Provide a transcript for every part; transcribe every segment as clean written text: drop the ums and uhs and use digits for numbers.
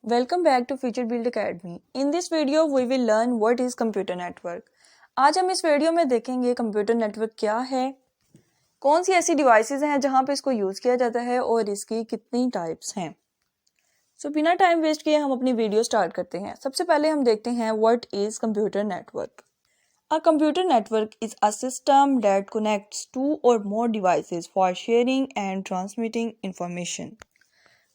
Welcome back to Future Build Academy. In this video, we will learn what is computer network. आज हम इस video में देखेंगे computer network क्या है, कौन सी ऐसी डिवाइसेस हैं जहां पे इसको यूज़ किया जाता है और इसकी कितनी टाइप्स हैं। बिना टाइम वेस्ट किए हम अपनी वीडियो स्टार्ट करते हैं। सबसे पहले हम देखते हैं what is computer network. A computer network is a system that connects two or more devices for sharing and transmitting information.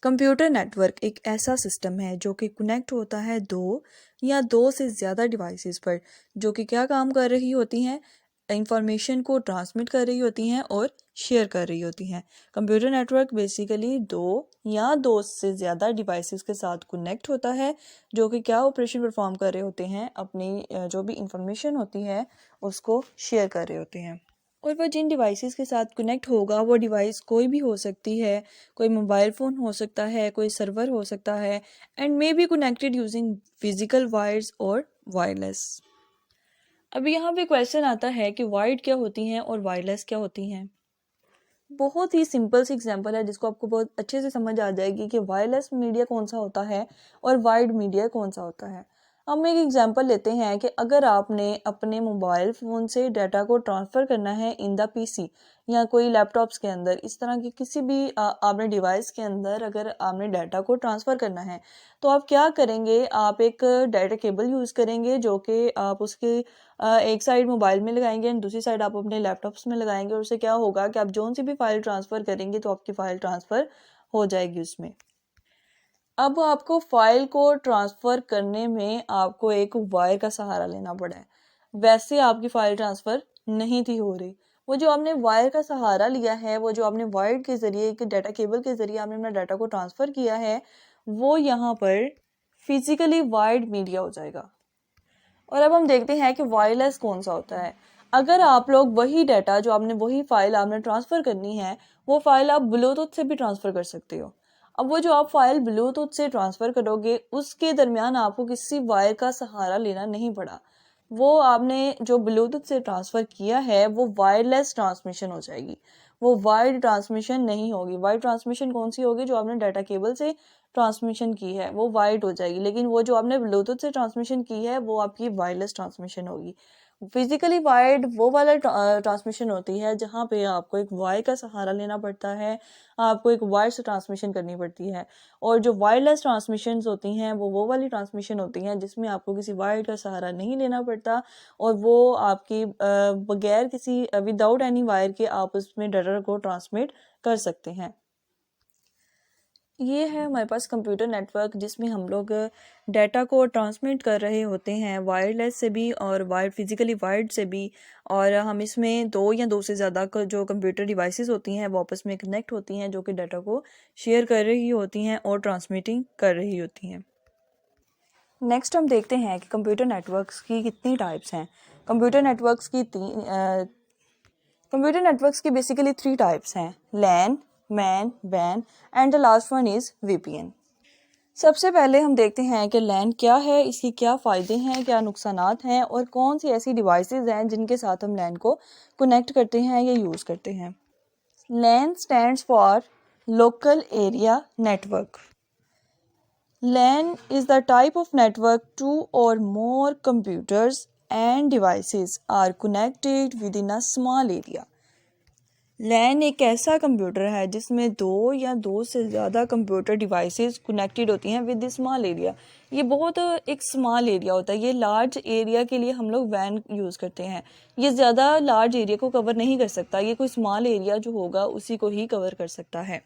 Computer network एक ऐसा सिस्टम है जो कि कनेक्ट होता है दो या दो से ज़्यादा डिवाइसेस पर, जो कि क्या काम कर रही होती हैं, इंफॉर्मेशन को ट्रांसमिट कर रही होती हैं और शेयर कर रही होती हैं। कंप्यूटर नेटवर्क बेसिकली दो या दो से ज़्यादा डिवाइसेस के साथ कनेक्ट होता है, जो कि क्या ऑपरेशन परफॉर्म कर रहे होते हैं, अपनी जो भी इंफॉर्मेशन होती है उसको शेयर कर रहे होते हैं। और वह जिन डिवाइसेस के साथ कनेक्ट होगा वो डिवाइस कोई भी हो सकती है, कोई मोबाइल फ़ोन हो सकता है, कोई सर्वर हो सकता है, and may be connected using physical wires और वायरलेस। अब यहाँ पे क्वेश्चन आता है कि वायर्ड क्या होती हैं और वायरलेस क्या होती हैं। बहुत ही सिंपल सी एग्जांपल है जिसको आपको बहुत अच्छे से समझ आ जाएगी कि वायरलेस मीडिया कौन सा होता है और वायर्ड मीडिया कौन सा होता है। हम एक एग्जांपल लेते हैं कि अगर आपने अपने मोबाइल फ़ोन से डाटा को ट्रांसफ़र करना है इन द पीसी या कोई लैपटॉप्स के अंदर, इस तरह की किसी भी आपने डिवाइस के अंदर अगर आपने डाटा को ट्रांसफ़र करना है तो आप क्या करेंगे, आप एक डाटा केबल यूज़ करेंगे जो कि आप उसके एक साइड मोबाइल में लगाएंगे एंड दूसरी साइड आप अपने लैपटॉप्स में लगाएंगे। और उससे क्या होगा कि आप जोन सी भी फाइल ट्रांसफ़र करेंगे तो आपकी फ़ाइल ट्रांसफ़र हो जाएगी उसमें। अब आपको फाइल को ट्रांसफ़र करने में आपको एक वायर का सहारा लेना पड़ा है। वैसे आपकी फ़ाइल ट्रांसफ़र नहीं थी हो रही। वो जो आपने वायर का सहारा लिया है, वो जो आपने वायर के ज़रिए, एक डाटा केबल के ज़रिए आपने अपना डाटा को ट्रांसफ़र किया है, वो यहाँ पर फिज़िकली वायर्ड मीडिया हो जाएगा। और अब हम देखते हैं कि वायरलेस कौन सा होता है। अगर आप लोग वही डाटा जो आपने, वही फाइल आपने ट्रांसफ़र करनी है, वो फाइल आप ब्लूटूथ से भी ट्रांसफ़र कर सकते हो। अब वो जो आप फाइल ब्लूटूथ से ट्रांसफ़र करोगे उसके दरमियान आपको किसी वायर का सहारा लेना नहीं पड़ा। वो आपने जो ब्लूटूथ से ट्रांसफ़र किया है वो वायरलेस ट्रांसमिशन हो जाएगी, वो वायर्ड ट्रांसमिशन नहीं होगी। वायर्ड ट्रांसमिशन कौन सी होगी? जो आपने डाटा केबल से ट्रांसमिशन की है वो वायर्ड हो जाएगी, लेकिन वो जो आपने ब्लूटूथ से ट्रांसमिशन की है वो आपकी वायरलेस ट्रांसमिशन होगी। फिजिकली वायर्ड वो वाला ट्रांसमिशन होती है जहाँ पे आपको एक वायर का सहारा लेना पड़ता है, आपको एक वायर से ट्रांसमिशन करनी पड़ती है। और जो वायरलेस ट्रांसमिशंस होती हैं वो वाली ट्रांसमिशन होती हैं जिसमें आपको किसी वायर का सहारा नहीं लेना पड़ता और वो आपकी बगैर किसी विदाउट एनी वायर के आप उसमें डाटा को ट्रांसमिट कर सकते हैं। ये है हमारे पास कंप्यूटर नेटवर्क जिसमें हम लोग डाटा को ट्रांसमिट कर रहे होते हैं वायरलेस से भी और फिजिकली वायर्ड से भी। और हम इसमें दो या दो से ज़्यादा जो कंप्यूटर डिवाइसेस होती हैं वो आपस में कनेक्ट होती हैं, जो कि डाटा को शेयर कर रही होती हैं और ट्रांसमिटिंग कर रही होती हैं। नेक्स्ट हम देखते हैं कि कंप्यूटर नेटवर्क्स की कितनी टाइप्स हैं। कंप्यूटर नेटवर्क्स की बेसिकली 3 टाइप्स हैं: लैन, मैन, वैन and the last one is VPN. सबसे पहले हम देखते हैं कि लैन क्या है, इसकी क्या फ़ायदे हैं, क्या नुकसानात हैं और कौन सी ऐसी डिवाइसेस हैं जिनके साथ हम लैन को कनेक्ट करते हैं या यूज़ करते हैं। LAN stands for local area network. LAN is the type of network two or more computers and devices are connected within a small area. LAN एक ऐसा कंप्यूटर है जिसमें दो या दो से ज़्यादा कंप्यूटर डिवाइसेस कनेक्टेड होती हैं विद स्मॉल एरिया। ये बहुत एक स्मॉल एरिया होता है। ये लार्ज एरिया के लिए हम लोग वैन यूज़ करते हैं। ये ज़्यादा लार्ज एरिया को कवर नहीं कर सकता, ये कोई स्मॉल एरिया जो होगा उसी को ही कवर कर सकता है।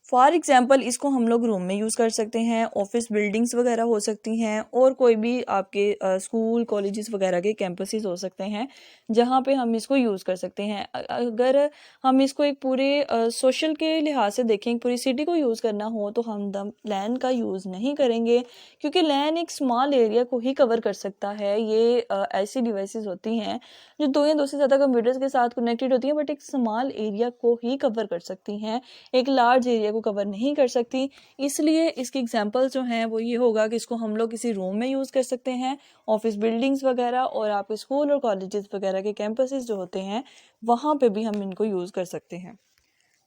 फॉर एग्ज़ाम्पल इसको हम लोग रूम में यूज़ कर सकते हैं, ऑफिस बिल्डिंग्स वगैरह हो सकती हैं और कोई भी आपके स्कूल कॉलेजेस वगैरह के कैंपसेस हो सकते हैं जहाँ पे हम इसको यूज़ कर सकते हैं। अगर हम इसको एक पूरे सोशल के लिहाज से देखें, पूरी सिटी को यूज़ करना हो तो हम लैन का यूज़ नहीं करेंगे, क्योंकि लैन एक स्मॉल एरिया को ही कवर कर सकता है। ये ऐसी डिवाइसेस होती हैं जो दो या दो से ज़्यादा कंप्यूटर्स के साथ कनेक्टेड होती हैं बट एक स्मॉल एरिया को ही कवर कर सकती हैं, एक लार्ज एरिया को कवर नहीं कर सकती। इसलिए इसकी एग्जांपल जो हैं वो ये होगा कि इसको हम लोग किसी रूम में यूज़ कर सकते हैं, ऑफिस बिल्डिंग्स वगैरह और आपके स्कूल और कॉलेजेस वगैरह के कैंपसेस जो होते हैं वहाँ पे भी हम इनको यूज़ कर सकते हैं।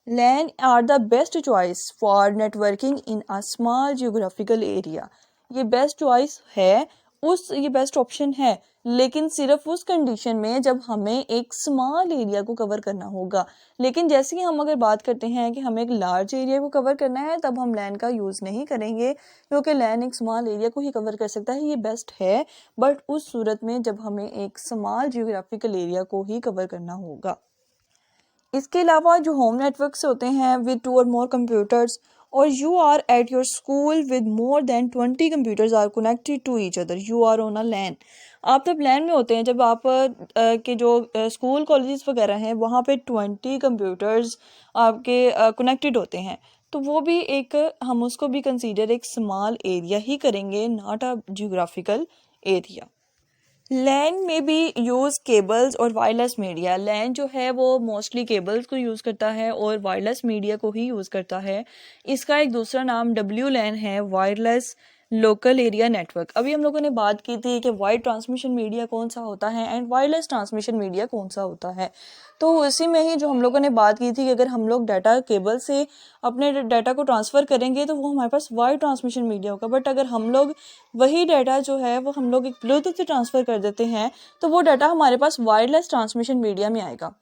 LAN are the best choice for networking in a small geographical area. ये बेस्ट चॉइस है, ये बेस्ट ऑप्शन है, लेकिन सिर्फ उस कंडीशन में जब हमें एक स्मॉल एरिया को कवर करना होगा। लेकिन जैसे कि हम अगर बात करते हैं कि हमें एक लार्ज एरिया को कवर करना है, तब हम लैन का यूज़ नहीं करेंगे, क्योंकि लैन एक स्मॉल एरिया को ही कवर कर सकता है। ये बेस्ट है, बट उस सूरत में जब हमें एक स्मॉल जियोग्राफिकल एरिया को ही कवर करना होगा। इसके अलावा जो होम नेटवर्क्स होते हैं with 2 or more computers, or you are at your school with more than 20 computers are connected to each other, you are on a LAN. आप तब लैन में होते हैं जब आप के जो स्कूल कॉलेजेस वगैरह हैं वहाँ पे 20 कंप्यूटर्स आपके कनेक्टेड होते हैं, तो वो भी एक, हम उसको भी कंसीडर एक स्मॉल एरिया ही करेंगे, नॉट अ जियोग्राफिकल एरिया। लैन में भी यूज़ केबल्स और वायरलेस मीडिया। लैन जो है वो मोस्टली केबल्स को यूज़ करता है और वायरलेस मीडिया को ही यूज़ करता है। इसका एक दूसरा नाम WLAN है, वायरलेस लोकल एरिया नेटवर्क। अभी हम लोगों ने बात की थी कि वाइड ट्रांसमिशन मीडिया कौन सा होता है एंड वायरलेस ट्रांसमिशन मीडिया कौन सा होता है। तो उसी में ही जो हम लोगों ने बात की थी कि अगर हम लोग डाटा केबल से अपने डाटा को ट्रांसफ़र करेंगे तो वो हमारे पास वाइड ट्रांसमिशन मीडिया होगा, बट अगर हम लोग वही डाटा जो है वो हम लोग एक ब्लूटूथ से ट्रांसफ़र कर देते हैं तो वो डाटा हमारे पास वायरलेस ट्रांसमिशन मीडिया में आएगा।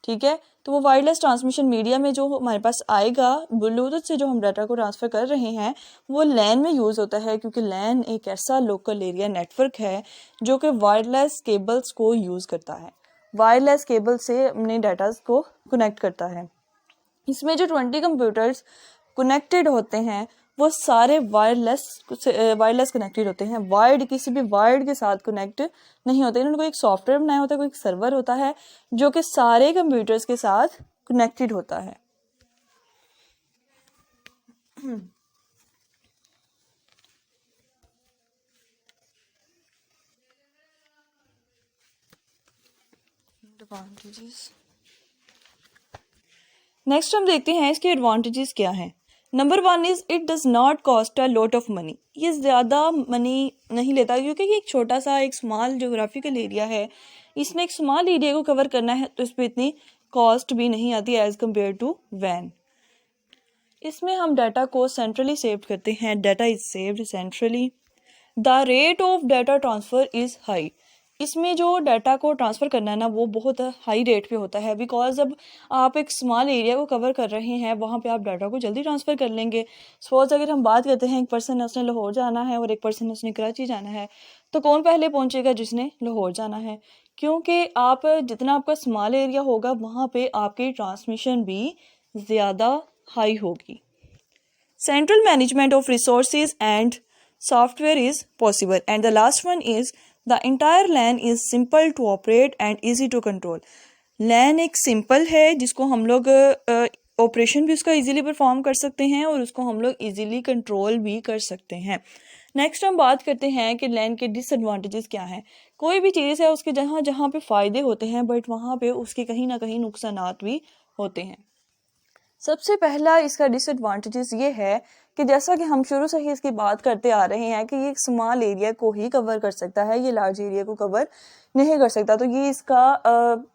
ठीक है, तो वो वायरलेस ट्रांसमिशन मीडिया में जो हमारे पास आएगा, ब्लूटूथ से जो हम डाटा को ट्रांसफ़र कर रहे हैं, वो लैन में यूज़ होता है, क्योंकि लैन एक ऐसा लोकल एरिया नेटवर्क है जो कि वायरलेस केबल्स को यूज़ करता है, वायरलेस केबल से अपने डाटा को कनेक्ट करता है। इसमें जो 20 कंप्यूटर्स कनेक्टेड होते हैं वो सारे वायरलेस कनेक्टेड होते हैं, वायर्ड किसी भी वायर्ड के साथ कनेक्ट नहीं होते। इन्होंने कोई एक सॉफ्टवेयर बनाया होता है, कोई एक सर्वर होता है जो कि सारे कंप्यूटर्स के साथ कनेक्टेड होता है। एडवांटेजेस, नेक्स्ट हम देखते हैं इसके एडवांटेजेस क्या हैं। Number 1 is it does not cost a lot of money. ये ज़्यादा मनी नहीं लेता, क्योंकि ये एक छोटा सा एक स्मॉल जोग्राफिकल एरिया है, इसने एक स्मॉल एरिया को कवर करना है, तो इस पर इतनी कॉस्ट भी नहीं आती एज़ कम्पेयर टू वैन। इसमें हम डाटा को सेंट्रली सेव करते हैं, data is saved centrally. The rate of data transfer is high. इसमें जो डाटा को ट्रांसफ़र करना है ना वो बहुत हाई रेट पे होता है, बिकॉज जब आप एक स्मॉल एरिया को कवर कर रहे हैं वहाँ पे आप डाटा को जल्दी ट्रांसफ़र कर लेंगे। सपोज अगर हम बात करते हैं एक पर्सन ने उसने लाहौर जाना है और एक पर्सन ने उसने कराची जाना है, तो कौन पहले पहुँचेगा? जिसने लाहौर जाना है, क्योंकि आप जितना आपका स्मॉल एरिया होगा वहाँ पे आपकी ट्रांसमिशन भी ज़्यादा हाई होगी। Central management of resources and software is possible. And the last one is the entire LAN is simple to operate and easy to control. LAN एक सिंपल है जिसको हम लोग ऑपरेशन भी उसका इजीली परफॉर्म कर सकते हैं और उसको हम लोग इजीली कंट्रोल भी कर सकते हैं। नेक्स्ट हम बात करते हैं कि लैन के डिसएडवांटेजेस क्या हैं। कोई भी चीज़ है उसके जहाँ जहाँ पे फ़ायदे होते हैं, बट वहाँ पे उसके कहीं ना कहीं नुकसानात भी होते हैं। सबसे पहला इसका डिसएडवांटेजेस ये है कि जैसा कि हम शुरू से ही इसकी बात करते आ रहे हैं कि ये एक स्मॉल एरिया को ही कवर कर सकता है, ये लार्ज एरिया को कवर नहीं कर सकता, तो ये इसका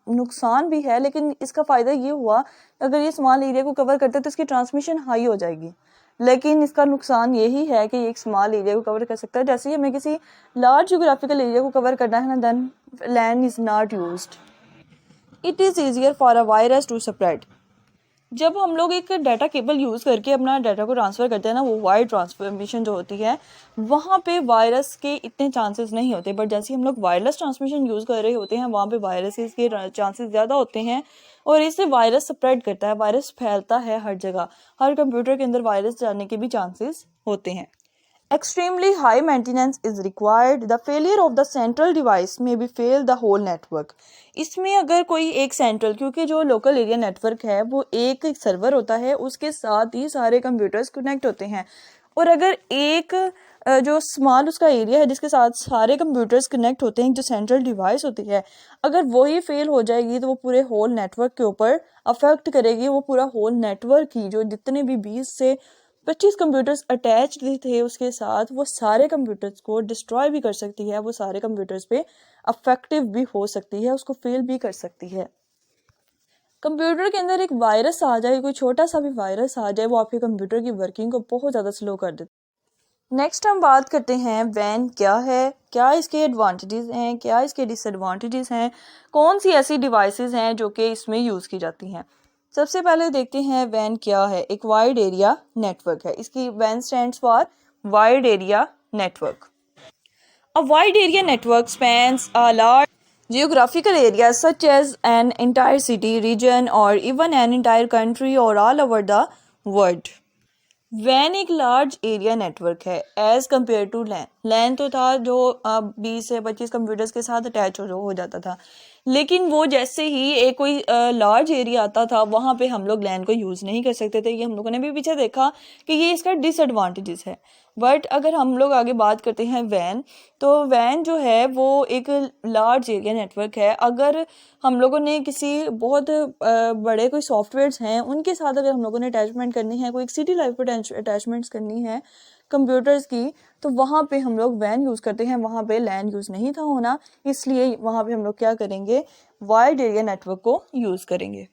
नुकसान भी है। लेकिन इसका फ़ायदा ये हुआ, अगर ये स्मॉल एरिया को कवर करते तो इसकी ट्रांसमिशन हाई हो जाएगी। लेकिन इसका नुकसान यही है कि ये एक स्मॉल एरिया को कवर कर सकता है। जैसे ही हमें किसी लार्ज जियोग्राफिकल एरिया को कवर करना है ना, then LAN is not used. It is easier for a virus to spread. जब हम लोग एक डाटा केबल यूज़ करके अपना डाटा को ट्रांसफ़र करते हैं ना, वो वायर ट्रांसफॉर्मेशन जो होती है वहाँ पे वायरस के इतने चांसेस नहीं होते, बट जैसे हम लोग वायरलेस ट्रांसमिशन यूज़ कर रहे होते हैं वहाँ पे वायरसेस के चांसेस ज़्यादा होते हैं और इससे वायरस स्प्रेड करता है, वायरस फैलता है हर जगह, हर कंप्यूटर के अंदर वायरस जाने के भी चांसेस होते हैं। Extremely high maintenance is required. The failure of the central device may be fail the whole network. इसमें अगर कोई एक सेंट्रल, क्योंकि जो लोकल एरिया नेटवर्क है वो एक सर्वर होता है, उसके साथ ही सारे कंप्यूटर्स कनेक्ट होते हैं, और अगर एक जो स्मॉल उसका एरिया है जिसके साथ सारे कंप्यूटर्स कनेक्ट होते हैं, जो सेंट्रल डिवाइस होती है, अगर वही फेल हो जाएगी तो वो पूरे होल नेटवर्क के ऊपर अफेक्ट करेगी। वो पूरा होल नेटवर्क ही, जो जितने भी 20 से 25 कंप्यूटर्स अटैच्ड थे उसके साथ, वो सारे कंप्यूटर्स को डिस्ट्रॉय भी कर सकती है, वो सारे कंप्यूटर्स पे अफेक्टिव भी हो सकती है, उसको फेल भी कर सकती है। कंप्यूटर के अंदर एक वायरस आ जाए, कोई छोटा सा भी वायरस आ जाए, वो आपके कंप्यूटर की वर्किंग को बहुत ज़्यादा स्लो कर देता है। नेक्स्ट हम बात करते हैं वैन क्या है, क्या इसके एडवांटेजेस हैं, क्या इसके डिसएडवांटेजेस हैं, कौन सी ऐसी डिवाइसेस हैं जो कि इसमें यूज़ की जाती हैं। सबसे पहले देखते हैं वैन क्या है। एक वाइड एरिया नेटवर्क है। इसकी वैन stands for wide area network. A wide area network spans a large geographical area such as an entire city, region, or even an entire country or all over the world. वैन एक large area network है as compare to LAN. LAN तो था जो 20 से 25 computers के साथ attach हो जाता था, लेकिन वो जैसे ही एक कोई लार्ज एरिया आता था वहाँ पे हम लोग लैन को यूज़ नहीं कर सकते थे। ये हम लोगों ने भी पीछे देखा कि ये इसका डिसएडवांटेजेस है। बट अगर हम लोग आगे बात करते हैं वैन, तो वैन जो है वो एक लार्ज एरिया नेटवर्क है। अगर हम लोगों ने किसी बहुत बड़े कोई सॉफ्टवेयर्स हैं उनके साथ अगर हम लोगों ने अटैचमेंट करनी है, कोई एक सिटी लाइफ पर अटैचमेंट्स करनी है कंप्यूटर्स की, तो वहाँ पे हम लोग वैन यूज़ करते हैं। वहाँ पे लैन यूज़ नहीं था होना, इसलिए वहाँ पे हम लोग क्या करेंगे, वाइड एरिया नेटवर्क को यूज़ करेंगे।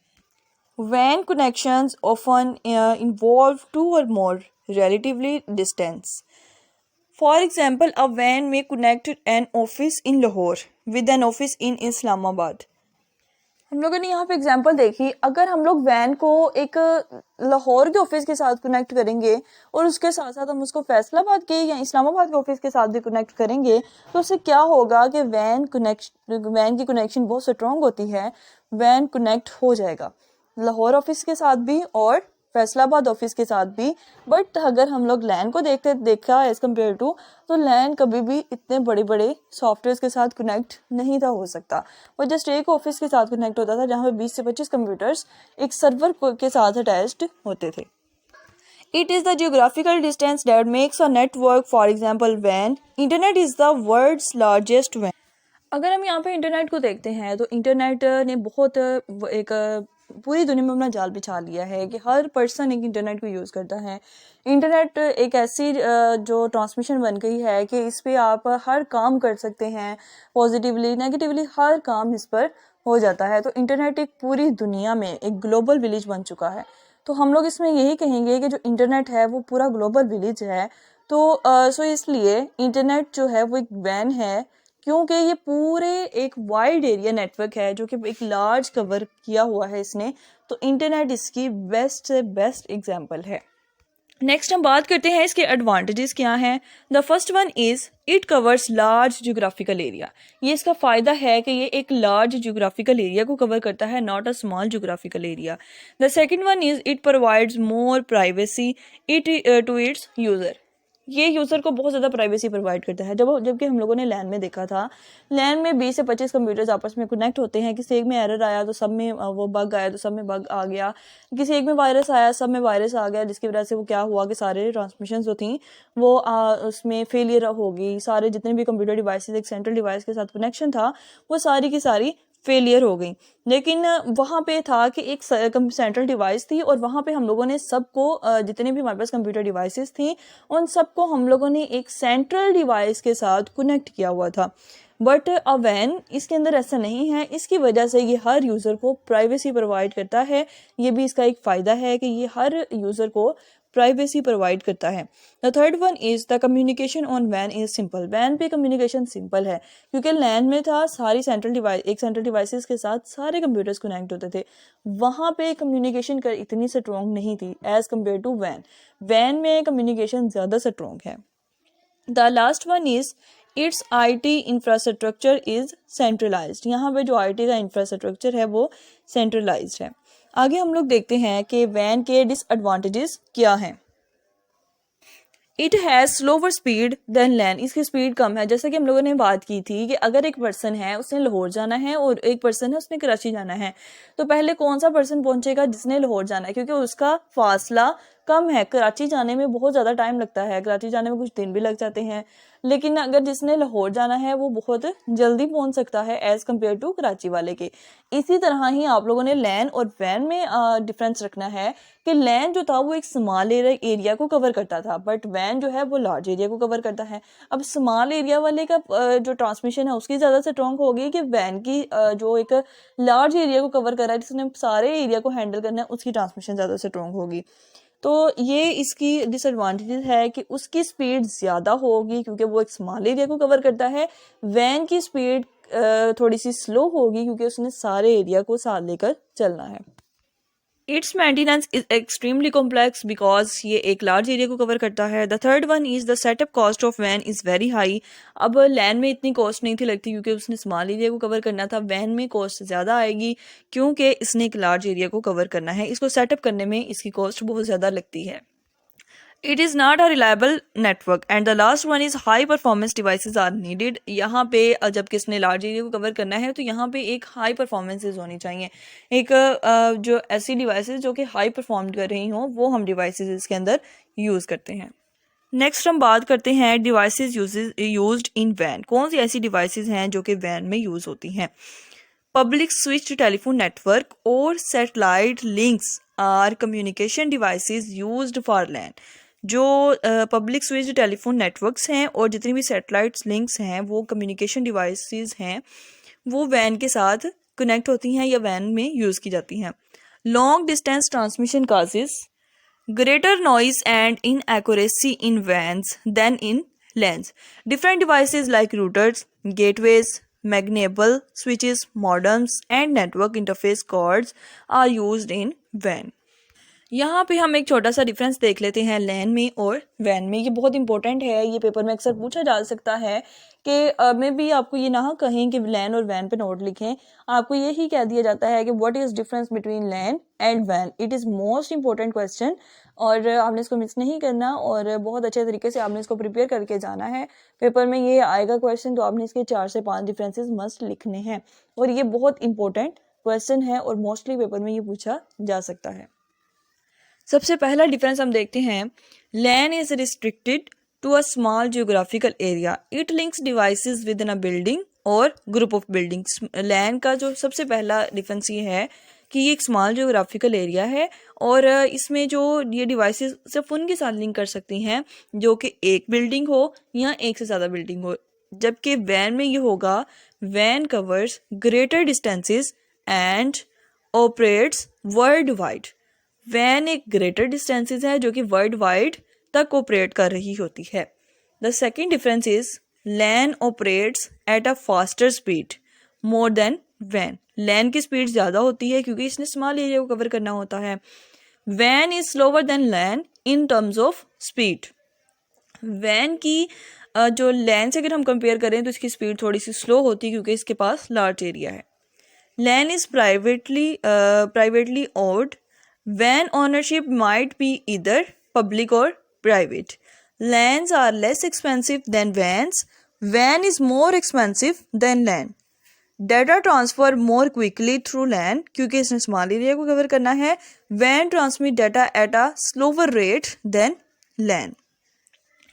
WAN connections often involve two or more relatively distance. For example, a WAN may connect an office in Lahore with an office in Islamabad. हम लोगों ने यहाँ पे एग्जांपल देखी। अगर हम लोग वैन को एक लाहौर के ऑफिस के साथ कनेक्ट करेंगे और उसके साथ साथ हम उसको फैसलाबाद के या इस्लामाबाद के ऑफिस के साथ भी कनेक्ट करेंगे, तो उससे क्या होगा कि वैन की कनेक्शन बहुत स्ट्रॉन्ग होती है। वैन कनेक्ट हो जाएगा लाहौर ऑफिस के साथ भी और फैसलाबाद ऑफिस के साथ भी। बट अगर हम लोग लैन को देखा एज कम्पेयर टू, तो लैन कभी भी इतने बड़े बड़े सॉफ्टवेयर के साथ कनेक्ट नहीं था हो सकता। वो जस्ट एक ऑफिस के साथ कनेक्ट होता था जहाँ पे 20 से 25 कंप्यूटर्स एक सर्वर के साथ अटैच्ड होते थे। It is the geographical distance that makes a network. For example, WAN. Internet is the world's largest WAN. अगर हम यहाँ पे इंटरनेट को देखते हैं तो इंटरनेट ने बहुत एक पूरी दुनिया में अपना जाल बिछा लिया है कि हर पर्सन एक इंटरनेट को यूज़ करता है। इंटरनेट एक ऐसी जो ट्रांसमिशन बन गई है कि इस पे आप हर काम कर सकते हैं, पॉजिटिवली नेगेटिवली हर काम इस पर हो जाता है। तो इंटरनेट एक पूरी दुनिया में एक ग्लोबल विलेज बन चुका है। तो हम लोग इसमें यही कहेंगे कि जो इंटरनेट है वो पूरा ग्लोबल विलेज है। तो सो इसलिए इंटरनेट जो है वो एक वैन है, क्योंकि ये पूरे एक वाइड एरिया नेटवर्क है जो कि एक लार्ज कवर किया हुआ है इसने। तो इंटरनेट इसकी बेस्ट से बेस्ट एग्जांपल है। नेक्स्ट हम बात करते हैं इसके एडवांटेजेस क्या हैं। The first one is it covers large geographical area. ये इसका फ़ायदा है कि ये एक लार्ज जियोग्राफिकल एरिया को कवर करता है, not a small geographical area. The second one is it provides more privacy to its user. ये यूज़र को बहुत ज़्यादा प्राइवेसी प्रोवाइड करता है। जबकि हम लोगों ने लैन में देखा था, लैन में 20 से 25 कंप्यूटर्स आपस में कनेक्ट होते हैं। किसी एक में एरर आया तो सब में वो बग आया तो सब में बग आ गया, किसी एक में वायरस आया सब में वायरस आ गया, जिसकी वजह से वो क्या हुआ कि सारे ट्रांसमिशन जो थी वो उसमें फेलियर हो गई। सारे जितने भी कंप्यूटर डिवाइसेस एक सेंट्रल डिवाइस के साथ कनेक्शन था वो सारी की सारी फेलियर हो गई। लेकिन वहाँ पे था कि एक सेंट्रल डिवाइस थी और वहाँ पे हम लोगों ने सबको जितने भी हमारे पास कंप्यूटर डिवाइसेस थी उन सबको हम लोगों ने एक सेंट्रल डिवाइस के साथ कनेक्ट किया हुआ था। बट वैन इसके अंदर ऐसा नहीं है। इसकी वजह से ये हर यूज़र को प्राइवेसी प्रोवाइड करता है। ये भी इसका एक फ़ायदा है कि ये हर यूज़र को प्राइवेसी प्रोवाइड करता है। The third one is the communication on वैन इज सिंपल। वैन पे कम्युनिकेशन सिंपल है क्योंकि लैन में था सारी सेंट्रल डिवाइसेस के साथ सारे कंप्यूटर्स कनेक्ट होते थे। वहाँ पे कम्युनिकेशन कर इतनी स्ट्रॉन्ग नहीं थी एज कम्पेयर टू वैन। वैन में कम्युनिकेशन ज़्यादा स्ट्रॉन्ग है। The last one is its IT infrastructure is centralised. यहाँ पे जो IT का इंफ्रास्ट्रक्चर है वो सेंट्रलाइज्ड है। आगे हम लोग देखते हैं कि वैन के डिसएडवांटेजेस क्या हैं। It has slower speed than LAN. इसकी स्पीड कम है। जैसे कि हम लोगों ने बात की थी कि अगर एक पर्सन है उसने लाहौर जाना है और एक पर्सन है उसने कराची जाना है, तो पहले कौन सा पर्सन पहुंचेगा जिसने लाहौर जाना है, क्योंकि उसका फासला कम है। कराची जाने में बहुत ज़्यादा टाइम लगता है, कराची जाने में कुछ दिन भी लग जाते हैं, लेकिन अगर जिसने लाहौर जाना है वो बहुत जल्दी पहुंच सकता है एज़ कम्पेयर टू कराची वाले के। इसी तरह ही आप लोगों ने लैन और वैन में डिफरेंस रखना है कि लैन जो था वो एक स्मॉल एरिया को कवर करता था, बट वैन जो है वो लार्ज एरिया को कवर करता है। अब स्मॉल एरिया वाले का जो ट्रांसमिशन है उसकी ज़्यादा स्ट्रॉन्ग होगी कि वैन की जो एक लार्ज एरिया को कवर कर रहा है, जिसने सारे एरिया को हैंडल करना है, उसकी ट्रांसमिशन ज़्यादा स्ट्रॉन्ग होगी। तो ये इसकी डिसएडवांटेजेस है कि उसकी स्पीड ज़्यादा होगी क्योंकि वो एक स्मॉल एरिया को कवर करता है। वैन की स्पीड थोड़ी सी स्लो होगी क्योंकि उसने सारे एरिया को साथ लेकर चलना है। It's maintenance is extremely complex because ये एक लार्ज एरिया को कवर करता है। The third one is the setup cost of van is very high. अब लैन में इतनी कॉस्ट नहीं थी लगती क्योंकि उसने स्मॉल एरिया को कवर करना था। वैन में कॉस्ट ज़्यादा आएगी क्योंकि इसने एक लार्ज एरिया को कवर करना है, इसको सेटअप करने में इसकी कॉस्ट बहुत ज़्यादा लगती है। It is not a reliable network and the last one is high performance devices are needed। यहाँ पे जब किसने लार्ज एरिया को कवर करना है तो यहाँ पे एक हाई परफॉर्मेंसेज होनी चाहिए, एक जो ऐसी डिवाइसेस जो कि हाई परफॉर्म कर रही हों वो हम डिवाइसेस इसके अंदर यूज़ करते हैं। नेक्स्ट हम बात करते हैं डिवाइसेस यूज्ड इन वैन। कौन सी ऐसी डिवाइसेस हैं जो कि वैन में यूज़ होती हैं। Public switched telephone network or satellite links are communication devices used for LAN. जो पब्लिक स्विच्ड टेलीफोन नेटवर्क्स हैं और जितनी भी सैटेलाइट लिंक्स हैं वो कम्युनिकेशन डिवाइसेस हैं, वो वैन के साथ कनेक्ट होती हैं या वैन में यूज़ की जाती हैं। Long distance transmission causes greater noise and inaccuracy in vans than in LANs. Different devices like routers, gateways, magnable switches, modems, and network interface cards are used in WAN. यहाँ पे हम एक छोटा सा डिफरेंस देख लेते हैं लैन में और वैन में। ये बहुत इंपॉर्टेंट है, ये पेपर में अक्सर पूछा जा सकता है कि मैं भी आपको ये ना कहें कि लैन और वैन पे नोट लिखें, आपको यही कह दिया जाता है कि what is difference between LAN and वैन। It is most important question और आपने इसको मिस नहीं करना और बहुत अच्छे तरीके से आपने इसको प्रिपेयर करके जाना है। पेपर में ये आएगा क्वेश्चन तो आपने इसके 4 से 5 डिफरेंसेस मस्ट लिखने हैं और ये बहुत इंपॉर्टेंट क्वेश्चन है और मोस्टली पेपर में ये पूछा जा सकता है। सबसे पहला डिफरेंस हम देखते हैं। LAN is restricted to a small geographical area. It links devices within a building or group of buildings. LAN का जो सबसे पहला डिफरेंस ये है कि ये एक स्मॉल जियोग्राफिकल एरिया है और इसमें जो ये डिवाइसेस सिर्फ उनके साथ लिंक कर सकती हैं जो कि एक बिल्डिंग हो या एक से ज़्यादा बिल्डिंग हो, जबकि वैन में ये होगा वैन covers greater distances and operates worldwide. वैन एक ग्रेटर डिस्टेंसेस है जो कि वर्ल्ड वाइड तक ऑपरेट कर रही होती है। The second difference is LAN operates at a faster speed more than वैन। लैन की स्पीड ज़्यादा होती है क्योंकि इसने स्मॉल एरिया को कवर करना होता है। वैन is slower than LAN in terms of speed. वैन की जो लैन से अगर हम कंपेयर करें तो इसकी स्पीड थोड़ी सी स्लो होती है क्योंकि इसके पास लार्ज एरिया है। LAN is privately owned. Van ownership might be either public or private. LANs are less expensive than vans. Van is more expensive than LAN. Data transfer more quickly through LAN क्योंकि इसने small area को cover करना है। Van transmit data at a slower rate than LAN.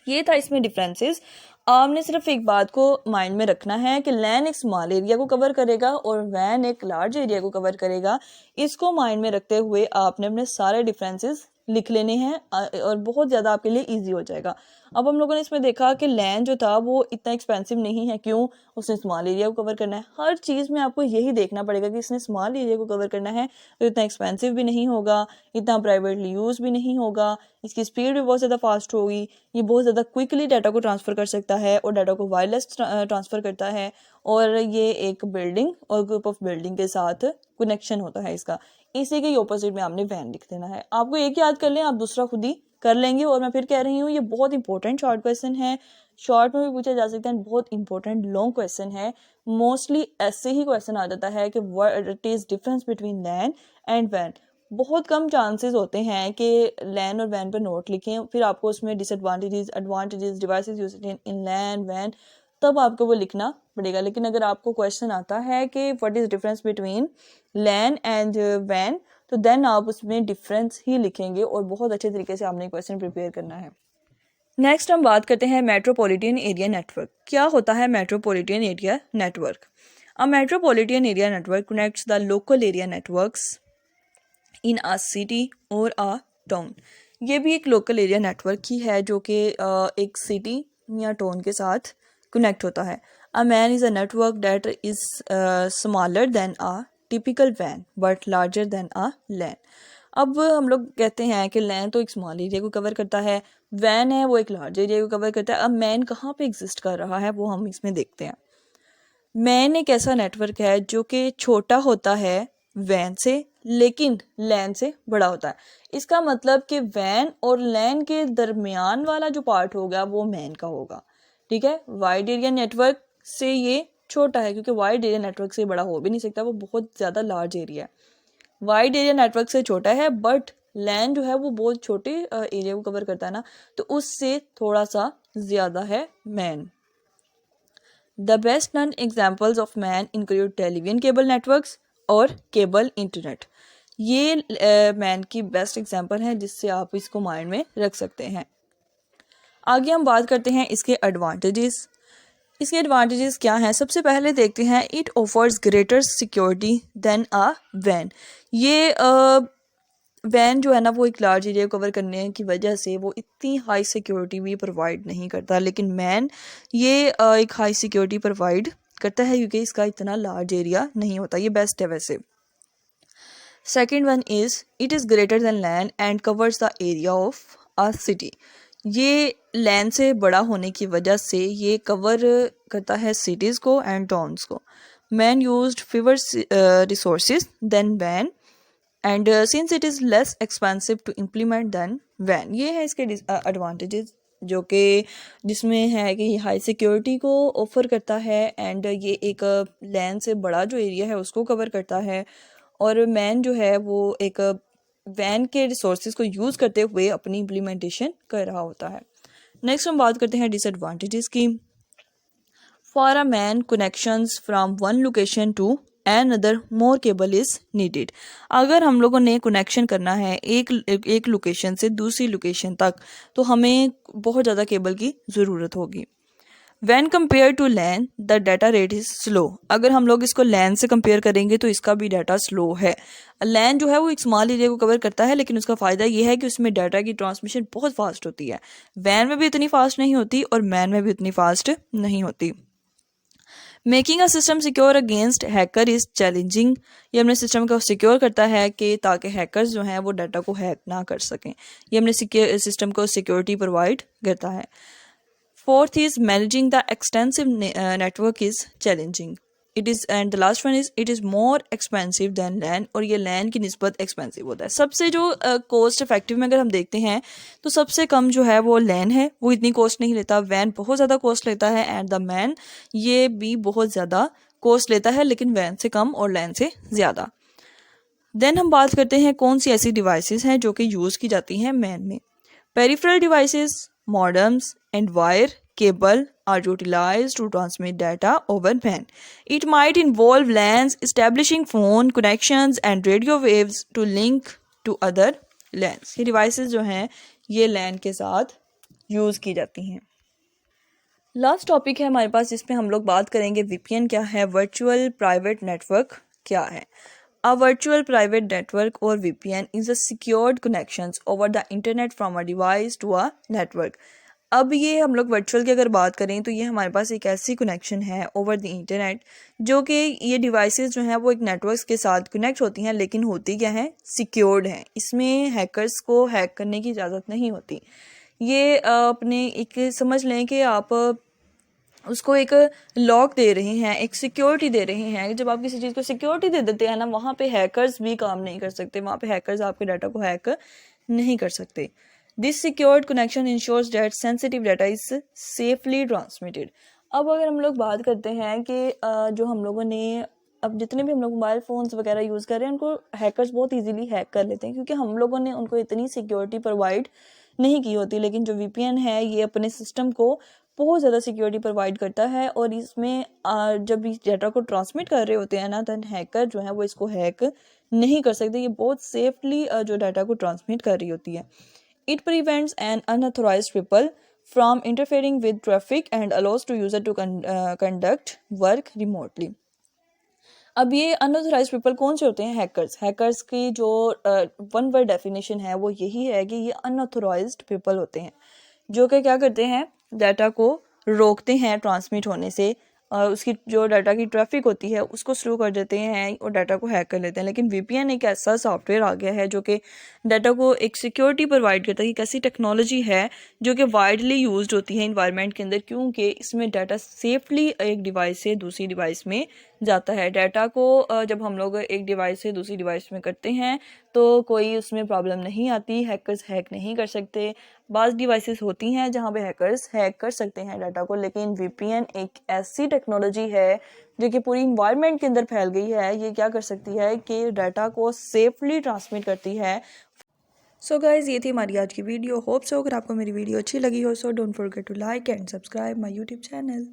ये था इसमें differences. आपने सिर्फ एक बात को माइंड में रखना है कि लैन एक स्मॉल एरिया को कवर करेगा और वैन एक लार्ज एरिया को कवर करेगा। इसको माइंड में रखते हुए आपने अपने सारे डिफरेंसेस लिख लेने हैं और बहुत ज़्यादा आपके लिए इजी हो जाएगा। अब हम लोगों ने इसमें देखा कि लैन जो था वो इतना एक्सपेंसिव नहीं है, क्यों? उसने स्मॉल एरिया को कवर करना है। हर चीज़ में आपको यही देखना पड़ेगा कि इसने स्मॉल एरिया को कवर करना है तो इतना एक्सपेंसिव भी नहीं होगा, इतना प्राइवेटली यूज़ भी नहीं होगा, इसकी स्पीड भी बहुत ज़्यादा फास्ट होगी, ये बहुत ज़्यादा क्विकली डाटा को ट्रांसफ़र कर सकता है और डाटा को वायरलेस ट्रांसफ़र करता है और ये एक building or group of building के साथ कनेक्शन होता है इसका। इसी के ऑपोजिट में आपने वैन लिख देना है। आपको एक याद कर लें, आप दूसरा खुद ही कर लेंगे। और मैं फिर कह रही हूँ ये बहुत इंपॉर्टेंट शॉर्ट क्वेश्चन है, शॉर्ट में भी पूछा जा सकता है, बहुत इंपॉर्टेंट लॉन्ग क्वेश्चन है। मोस्टली ऐसे ही क्वेश्चन आ जाता है कि what is difference between LAN and वैन। बहुत कम चांसेस होते हैं कि लैन और वैन पर नोट लिखें, फिर आपको उसमें disadvantages advantages devices use in LAN वैन तब आपको वो लिखना पड़ेगा। लेकिन अगर आपको क्वेश्चन आता है कि what is difference between LAN and वैन तो देन आप उसमें डिफरेंस ही लिखेंगे और बहुत अच्छे तरीके से आपने क्वेश्चन प्रिपेयर करना है। नेक्स्ट हम बात करते हैं मेट्रोपॉलिटन एरिया नेटवर्क। क्या होता है metropolitan area network? A metropolitan area network connects the local area networks in a city और अ टाउन। ये भी एक लोकल एरिया नेटवर्क ही है जो कि एक सिटी या टाउन के साथ कनेक्ट होता है। A MAN is a network that is smaller than a typical वैन but larger than a LAN. अब हम लोग कहते हैं कि लैन तो एक स्मॉल एरिया को कवर करता है, वैन है वो एक लार्ज एरिया को कवर करता है। अब मैन कहाँ पे एग्जिस्ट कर रहा है वो हम इसमें देखते हैं। मैन एक ऐसा नेटवर्क है जो कि छोटा होता है वैन से लेकिन लैन से बड़ा होता है। इसका मतलब कि वैन और लैन के दरमियान वाला जो पार्ट होगा वो मैन का होगा। ठीक है, वाइड एरिया नेटवर्क से ये छोटा है क्योंकि वाइड एरिया नेटवर्क से बड़ा हो भी नहीं सकता, वो बहुत ज़्यादा लार्ज एरिया है। वाइड एरिया नेटवर्क से छोटा है बट लैन जो है वो बहुत छोटे एरिया को कवर करता है ना, तो उससे थोड़ा सा ज़्यादा है man. The best known examples of MAN include television cable networks और केबल इंटरनेट। ये मैन की बेस्ट एग्जांपल है जिससे आप इसको माइंड में रख सकते हैं। आगे हम बात करते हैं इसके एडवांटेजेस। इसके एडवांटेजेस क्या हैं? सबसे पहले देखते हैं it offers greater security than a वैन। ये वैन जो है ना वो एक लार्ज एरिया कवर करने की वजह से वो इतनी हाई सिक्योरिटी भी प्रोवाइड नहीं करता, लेकिन मैन ये एक हाई सिक्योरिटी प्रोवाइड करता है क्योंकि इसका इतना लार्ज एरिया नहीं होता। ये बेस्ट है वैसे। Second one is it is greater than land and covers the area of a city. ये लैंड से बड़ा होने की वजह से ये कवर करता है सिटीज़ को एंड टाउन्स को। Man used fewer resources then when and since it is less expensive to implement then van. ये है इसके एडवांटेजेस जो कि जिसमें है कि हाई सिक्योरिटी को ऑफर करता है एंड ये एक लैंड से बड़ा जो एरिया है उसको कवर करता है, और मैन जो है वो एक वैन के रिसोर्सेज को यूज़ करते हुए अपनी इम्प्लीमेंटेशन कर रहा होता है। नेक्स्ट हम बात करते हैं डिसएडवांटेजेस की। For a MAN connections from one location to another more cable is needed. अगर हम लोगों ने कनेक्शन करना है एक लोकेशन से दूसरी लोकेशन तक तो हमें बहुत ज़्यादा केबल की ज़रूरत होगी। वैन compare to LAN the data rate is slow. अगर हम लोग इसको लैन से कंपेयर करेंगे तो इसका भी डाटा स्लो है। लैन जो है वो एक स्मॉल एरिया को कवर करता है लेकिन उसका फ़ायदा ये है कि उसमें डाटा की ट्रांसमिशन बहुत फास्ट होती है। वैन में भी इतनी फास्ट नहीं होती और मैन में भी इतनी फास्ट नहीं होती। Making a system secure against hacker is challenging. ये अपने सिस्टम को सिक्योर करता है कि ताकि हैकर्स जो हैं वो डाटा को हैक ना कर सकें। ये अपने सिस्टम को सिक्योरिटी प्रोवाइड करता है। Fourth is managing the extensive network is challenging. It is and the last one is it is more expensive than LAN. और ये लैन की निस्बत एक्सपेंसिव होता है। सबसे जो कॉस्ट इफेक्टिव में अगर हम देखते हैं तो सबसे कम जो है वो लैन है, वो इतनी कॉस्ट नहीं लेता। वैन बहुत ज़्यादा कॉस्ट लेता है एंड द मैन ये भी बहुत ज़्यादा कॉस्ट लेता है लेकिन वैन से कम और लैन से ज़्यादा। देन हम बात करते हैं कौन सी ऐसी डिवाइसेस हैं जो कि यूज़ की जाती हैं मैन में। Peripheral devices, modems and wire cable are utilized to transmit data over WAN. It might involve LANs, establishing phone connections and radio waves to link to other LANs. ये devices जो हैं ये LAN के साथ use की जाती हैं। Last topic है हमारे पास जिसमें हम लोग बात करेंगे VPN क्या है, वर्चुअल प्राइवेट नेटवर्क क्या है। A virtual private network or VPN is a secured connections over the internet from a device to a network. अब ये हम लोग वर्चुअल की अगर बात करें तो ये हमारे पास एक ऐसी कनेक्शन है ओवर द इंटरनेट जो कि ये डिवाइसेस जो हैं वो एक नेटवर्क के साथ कनेक्ट होती हैं, लेकिन होती क्या है, सिक्योर्ड हैं। इसमें हैकर्स को हैक करने की इजाज़त नहीं होती। ये अपने एक समझ लें कि आप उसको एक लॉक दे रहे हैं, एक सिक्योरिटी दे रहे हैं। जब आप किसी चीज़ को सिक्योरिटी दे देते हैं ना, वहाँ पे हैकर्स भी काम नहीं कर सकते, वहाँ पे हैकर्स आपके डाटा को हैक नहीं कर सकते। This secured connection ensures that sensitive data is safely transmitted. अब अगर हम लोग बात करते हैं कि जो हम लोगों ने अब जितने भी हम लोग मोबाइल फ़ोन्स वगैरह यूज़ कर रहे हैं उनको हैकर्स बहुत इजीली हैक कर लेते हैं क्योंकि हम लोगों ने उनको इतनी सिक्योरिटी प्रोवाइड नहीं की होती, लेकिन जो VPN है ये अपने सिस्टम को बहुत ज़्यादा सिक्योरिटी प्रोवाइड करता है और इसमें जब इस डाटा को ट्रांसमिट कर रहे होते हैं ना, तो हैकर जो है वो इसको हैक नहीं कर सकते। ये बहुत सेफली जो डाटा को ट्रांसमिट कर रही होती है। It prevents an unauthorized people from interfering with traffic and allows to user to conduct work remotely. अब ये अनऑथराइज पीपल कौन से होते हैं? हैकर्स की जो वन वर्ड डेफिनेशन है वो यही है कि ये अनऑथराइज्ड पीपल होते हैं जो कि क्या करते हैं, डाटा को रोकते हैं ट्रांसमिट होने से, और उसकी जो डाटा की ट्रैफिक होती है उसको स्लो कर देते हैं और डाटा को हैक कर लेते हैं। लेकिन VPN एक ऐसा सॉफ्टवेयर आ गया है जो कि डाटा को एक सिक्योरिटी प्रोवाइड करता है। एक ऐसी टेक्नोलॉजी है जो कि वाइडली यूज्ड होती है इन्वायरमेंट के अंदर, क्योंकि इसमें डाटा सेफली एक डिवाइस से दूसरी डिवाइस में जाता है। डाटा को जब हम लोग एक डिवाइस से दूसरी डिवाइस में करते हैं तो कोई उसमें प्रॉब्लम नहीं आती, हैकर्स हैक नहीं कर सकते। बाज़ डिवाइसेस होती हैं जहाँ पे हैकर्स हैक कर सकते हैं डाटा को, लेकिन VPN एक ऐसी टेक्नोलॉजी है जो कि पूरी इन्वायरमेंट के अंदर फैल गई है। ये क्या कर सकती है कि डाटा को सेफली ट्रांसमिट करती है। सो गाइज़, ये थी हमारी आज की वीडियो। होप सो अगर आपको मेरी वीडियो अच्छी लगी हो, so don't forget to like and subscribe my YouTube channel.